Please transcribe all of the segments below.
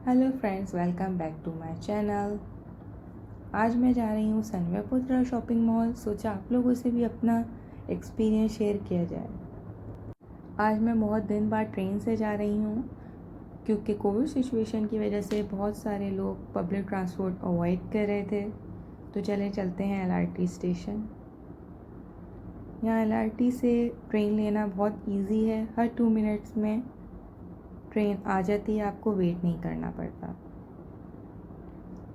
Hello friends, welcome back to my channel. आज मैं जा रही हूँ सनवेपुत्रा शॉपिंग मॉल। सोचा आप लोगों से भी अपना एक्सपीरियंस शेयर किया जाए। आज मैं बहुत दिन बाद ट्रेन से जा रही हूँ क्योंकि कोविड सिचुएशन की वजह से बहुत सारे लोग पब्लिक ट्रांसपोर्ट अवॉइड कर रहे थे। तो चलते हैं LRT स्टेशन। यहाँ LRT से ट्रेन लेना बहुत ईजी है। हर 2 मिनट्स में ट्रेन आ जाती है, आपको वेट नहीं करना पड़ता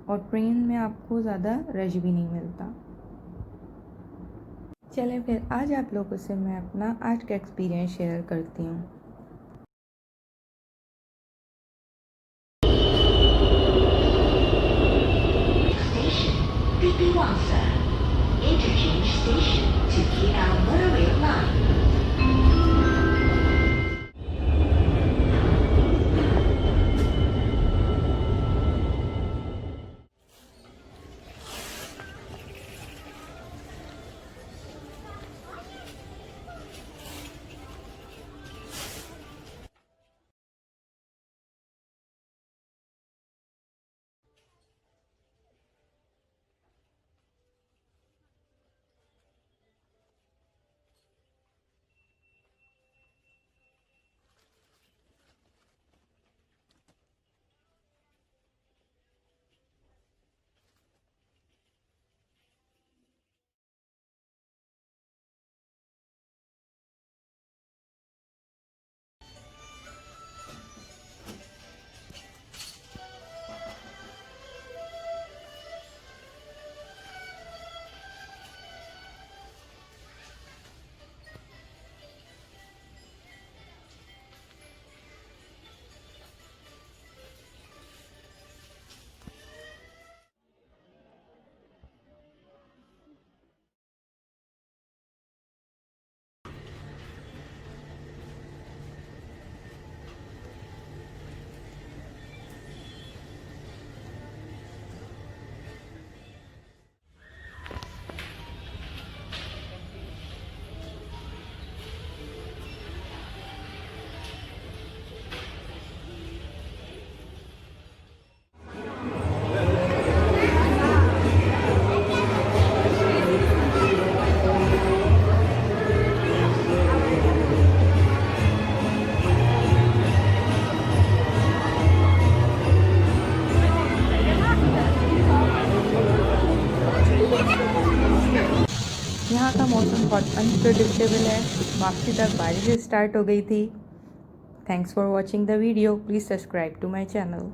और ट्रेन में आपको ज़्यादा रश भी नहीं मिलता। चलें फिर आज आप लोगों से मैं अपना आज का एक्सपीरियंस शेयर करती हूँ। Interchange station to Kinao Monorail Line. यहाँ का मौसम बहुत अनप्रेडिक्टेबल है। वापसी तक बारिश स्टार्ट हो गई थी। Thanks for watching the video. Please subscribe to my channel.